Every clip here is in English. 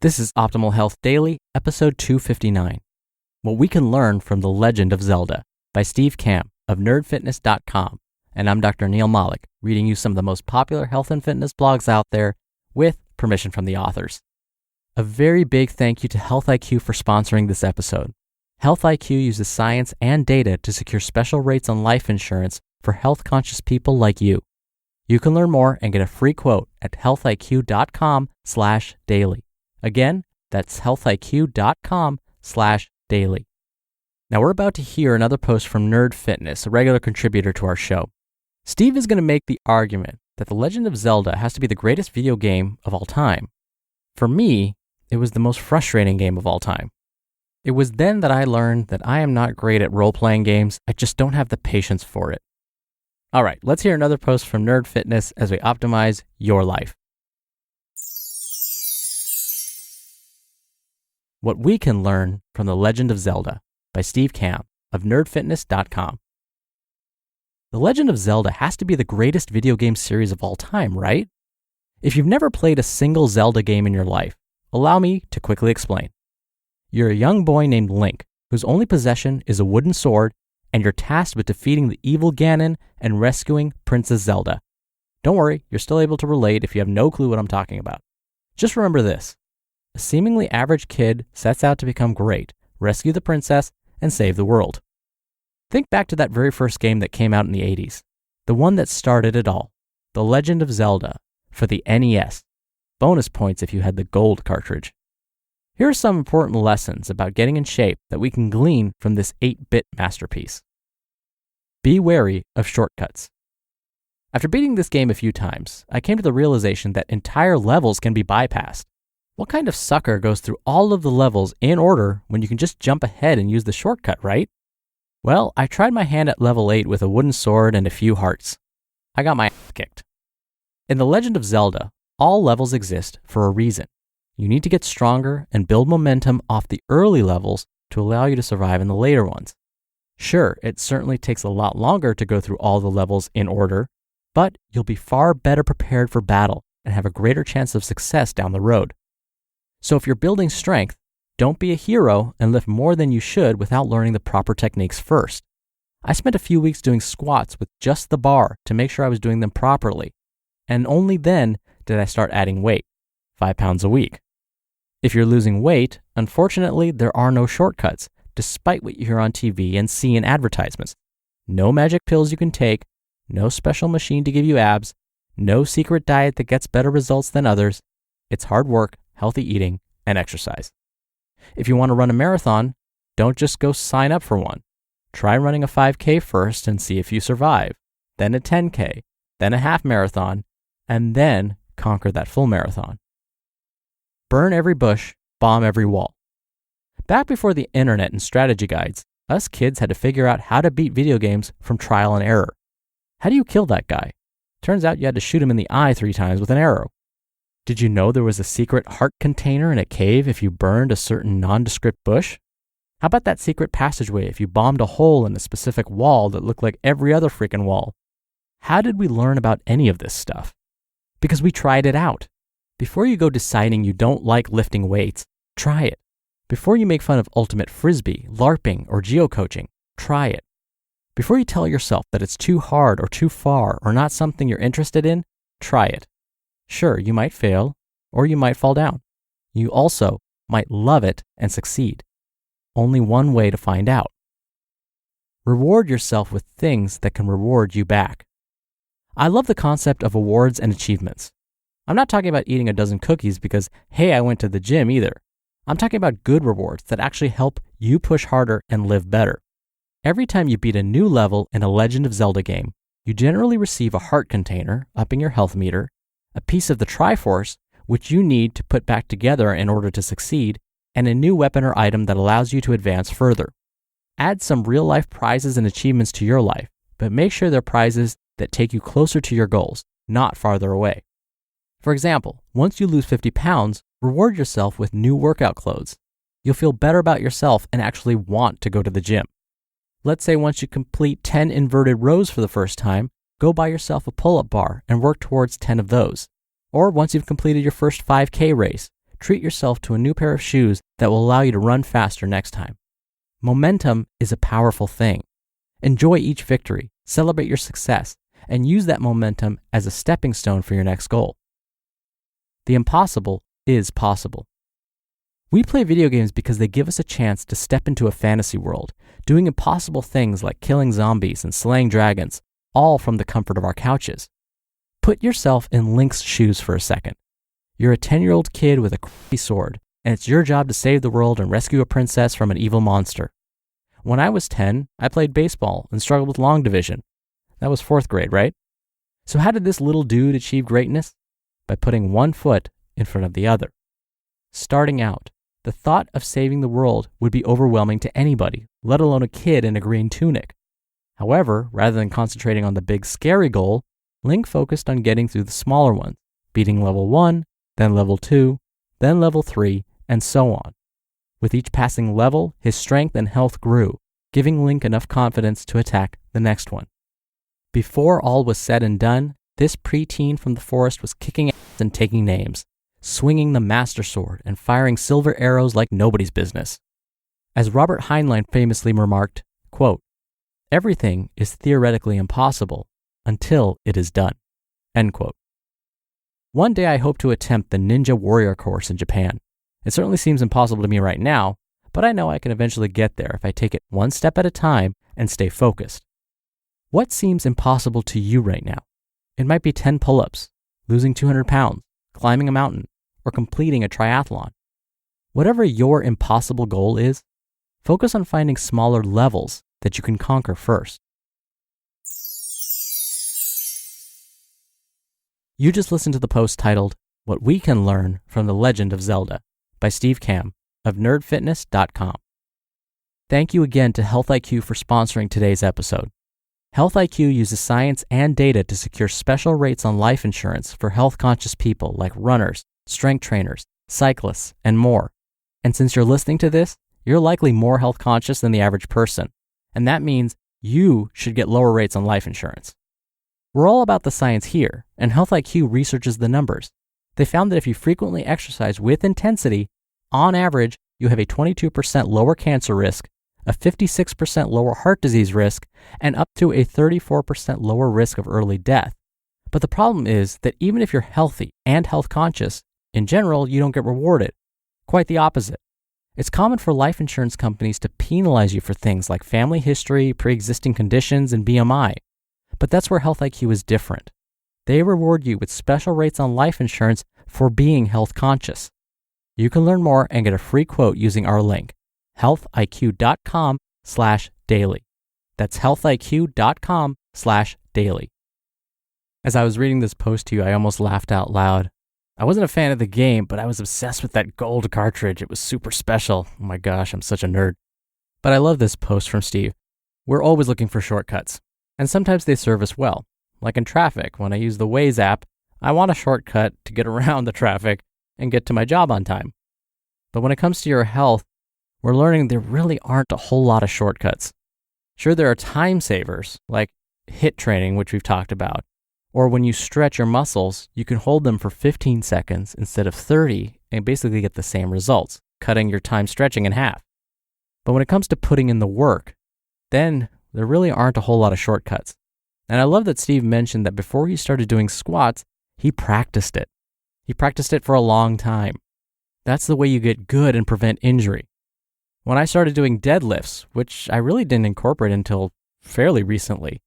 This is Optimal Health Daily, episode 259. What we can learn from the Legend of Zelda by Steve Kamb of nerdfitness.com. And I'm Dr. Neil Malik, reading you some of the most popular health and fitness blogs out there with permission from the authors. A very big thank you to Health IQ for sponsoring this episode. Health IQ uses science and data to secure special rates on life insurance for health-conscious people like you. You can learn more and get a free quote at healthiq.com/daily. Again, that's healthiq.com/daily. Now we're about to hear another post from Nerd Fitness, a regular contributor to our show. Steve is going to make the argument that The Legend of Zelda has to be the greatest video game of all time. For me, it was the most frustrating game of all time. It was then that I learned that I am not great at role-playing games. I just don't have the patience for it. All right, let's hear another post from Nerd Fitness as we optimize your life. What we can learn from The Legend of Zelda by Steve Kamb of nerdfitness.com. The Legend of Zelda has to be the greatest video game series of all time, right? If you've never played a single Zelda game in your life, allow me to quickly explain. You're a young boy named Link, whose only possession is a wooden sword, and you're tasked with defeating the evil Ganon and rescuing Princess Zelda. Don't worry, you're still able to relate if you have no clue what I'm talking about. Just remember this. A seemingly average kid sets out to become great, rescue the princess, and save the world. Think back to that very first game that came out in the 80s, the one that started it all, The Legend of Zelda, for the NES. Bonus points if you had the gold cartridge. Here are some important lessons about getting in shape that we can glean from this 8-bit masterpiece. Be wary of shortcuts. After beating this game a few times, I came to the realization that entire levels can be bypassed. What kind of sucker goes through all of the levels in order when you can just jump ahead and use the shortcut, right? Well, I tried my hand at level 8 with a wooden sword and a few hearts. I got my ass kicked. In The Legend of Zelda, all levels exist for a reason. You need to get stronger and build momentum off the early levels to allow you to survive in the later ones. Sure, it certainly takes a lot longer to go through all the levels in order, but you'll be far better prepared for battle and have a greater chance of success down the road. So if you're building strength, don't be a hero and lift more than you should without learning the proper techniques first. I spent a few weeks doing squats with just the bar to make sure I was doing them properly, and only then did I start adding weight, 5 pounds a week. If you're losing weight, unfortunately, there are no shortcuts, despite what you hear on TV and see in advertisements. No magic pills you can take, no special machine to give you abs, no secret diet that gets better results than others. It's hard work, healthy eating, and exercise. If you want to run a marathon, don't just go sign up for one. Try running a 5K first and see if you survive, then a 10K, then a half marathon, and then conquer that full marathon. Burn every bush, bomb every wall. Back before the internet and strategy guides, us kids had to figure out how to beat video games from trial and error. How do you kill that guy? Turns out you had to shoot him in the eye 3 times with an arrow. Did you know there was a secret heart container in a cave if you burned a certain nondescript bush? How about that secret passageway if you bombed a hole in a specific wall that looked like every other freaking wall? How did we learn about any of this stuff? Because we tried it out. Before you go deciding you don't like lifting weights, try it. Before you make fun of ultimate frisbee, LARPing, or geocoaching, try it. Before you tell yourself that it's too hard or too far or not something you're interested in, try it. Sure, you might fail, or you might fall down. You also might love it and succeed. Only one way to find out. Reward yourself with things that can reward you back. I love the concept of awards and achievements. I'm not talking about eating a dozen cookies because, hey, I went to the gym either. I'm talking about good rewards that actually help you push harder and live better. Every time you beat a new level in a Legend of Zelda game, you generally receive a heart container, upping your health meter, a piece of the Triforce, which you need to put back together in order to succeed, and a new weapon or item that allows you to advance further. Add some real-life prizes and achievements to your life, but make sure they're prizes that take you closer to your goals, not farther away. For example, once you lose 50 pounds, reward yourself with new workout clothes. You'll feel better about yourself and actually want to go to the gym. Let's say once you complete 10 inverted rows for the first time, go buy yourself a pull-up bar and work towards 10 of those. Or once you've completed your first 5K race, treat yourself to a new pair of shoes that will allow you to run faster next time. Momentum is a powerful thing. Enjoy each victory, celebrate your success, and use that momentum as a stepping stone for your next goal. The impossible is possible. We play video games because they give us a chance to step into a fantasy world, doing impossible things like killing zombies and slaying dragons, all from the comfort of our couches. Put yourself in Link's shoes for a second. You're a 10-year-old kid with a crappy sword, and it's your job to save the world and rescue a princess from an evil monster. When I was 10, I played baseball and struggled with long division. That was 4th grade, right? So how did this little dude achieve greatness? By putting one foot in front of the other. Starting out, the thought of saving the world would be overwhelming to anybody, let alone a kid in a green tunic. However, rather than concentrating on the big scary goal, Link focused on getting through the smaller ones, beating level 1, then level 2, then level 3, and so on. With each passing level, his strength and health grew, giving Link enough confidence to attack the next one. Before all was said and done, this preteen from the forest was kicking ass and taking names, swinging the Master Sword and firing silver arrows like nobody's business. As Robert Heinlein famously remarked, quote, "Everything is theoretically impossible until it is done." End quote. One day I hope to attempt the Ninja Warrior course in Japan. It certainly seems impossible to me right now, but I know I can eventually get there if I take it one step at a time and stay focused. What seems impossible to you right now? It might be 10 pull-ups, losing 200 pounds, climbing a mountain, or completing a triathlon. Whatever your impossible goal is, focus on finding smaller levels that you can conquer first. You just listened to the post titled, "What We Can Learn from the Legend of Zelda" by Steve Kamb of nerdfitness.com. Thank you again to Health IQ for sponsoring today's episode. Health IQ uses science and data to secure special rates on life insurance for health-conscious people like runners, strength trainers, cyclists, and more. And since you're listening to this, you're likely more health-conscious than the average person, and that means you should get lower rates on life insurance. We're all about the science here, and Health IQ researches the numbers. They found that if you frequently exercise with intensity, on average, you have a 22% lower cancer risk, a 56% lower heart disease risk, and up to a 34% lower risk of early death. But the problem is that even if you're healthy and health conscious, in general, you don't get rewarded. Quite the opposite. It's common for life insurance companies to penalize you for things like family history, pre-existing conditions, and BMI. But that's where Health IQ is different. They reward you with special rates on life insurance for being health conscious. You can learn more and get a free quote using our link, healthiq.com/daily. That's healthiq.com/daily. As I was reading this post to you, I almost laughed out loud. I wasn't a fan of the game, but I was obsessed with that gold cartridge. It was super special. Oh my gosh, I'm such a nerd. But I love this post from Steve. We're always looking for shortcuts, and sometimes they serve us well. Like in traffic, when I use the Waze app, I want a shortcut to get around the traffic and get to my job on time. But when it comes to your health, we're learning there really aren't a whole lot of shortcuts. Sure, there are time savers, like HIIT training, which we've talked about, or when you stretch your muscles, you can hold them for 15 seconds instead of 30 and basically get the same results, cutting your time stretching in half. But when it comes to putting in the work, then there really aren't a whole lot of shortcuts. And I love that Steve mentioned that before he started doing squats, he practiced it. He practiced it for a long time. That's the way you get good and prevent injury. When I started doing deadlifts, which I really didn't incorporate until fairly recently,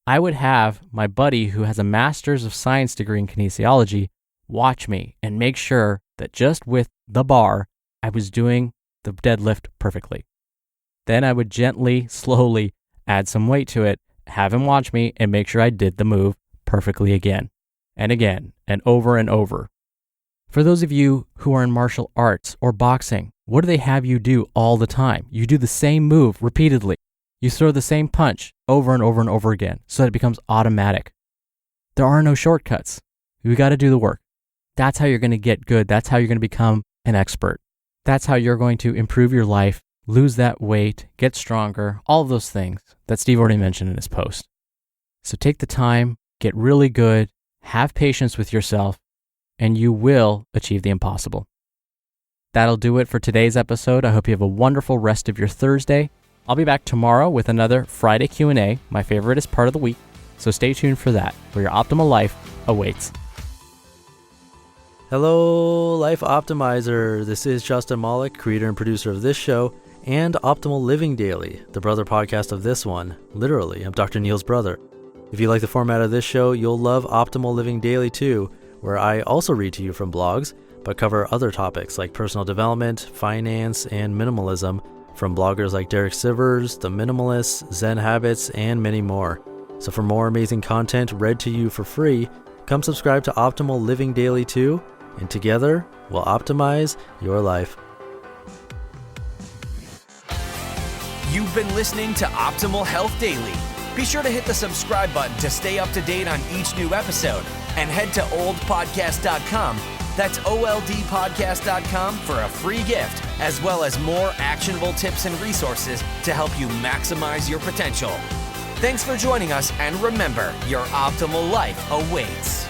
I would have my buddy who has a master's of science degree in kinesiology watch me and make sure that just with the bar, I was doing the deadlift perfectly. Then I would gently, slowly add some weight to it, have him watch me, and make sure I did the move perfectly again, and over and over. For those of you who are in martial arts or boxing, what do they have you do all the time? You do the same move repeatedly. You throw the same punch over and over and over again so that it becomes automatic. There are no shortcuts. You got to do the work. That's how you're going to get good. That's how you're going to become an expert. That's how you're going to improve your life, lose that weight, get stronger, all of those things that Steve already mentioned in his post. So take the time, get really good, have patience with yourself, and you will achieve the impossible. That'll do it for today's episode. I hope you have a wonderful rest of your Thursday. I'll be back tomorrow with another Friday Q&A, my favoriteest part of the week, so stay tuned for that, where your optimal life awaits. Hello, Life Optimizer. This is Justin Malik, creator and producer of this show and Optimal Living Daily, the brother podcast of this one. Literally, I'm Dr. Neil's brother. If you like the format of this show, you'll love Optimal Living Daily too, where I also read to you from blogs, but cover other topics like personal development, finance, and minimalism from bloggers like Derek Sivers, The Minimalists, Zen Habits, and many more. So for more amazing content read to you for free, come subscribe to Optimal Living Daily too, and together we'll optimize your life. You've been listening to Optimal Health Daily. Be sure to hit the subscribe button to stay up to date on each new episode, and head to oldpodcast.com. That's oldpodcast.com for a free gift, as well as more actionable tips and resources to help you maximize your potential. Thanks for joining us, and remember, your optimal life awaits.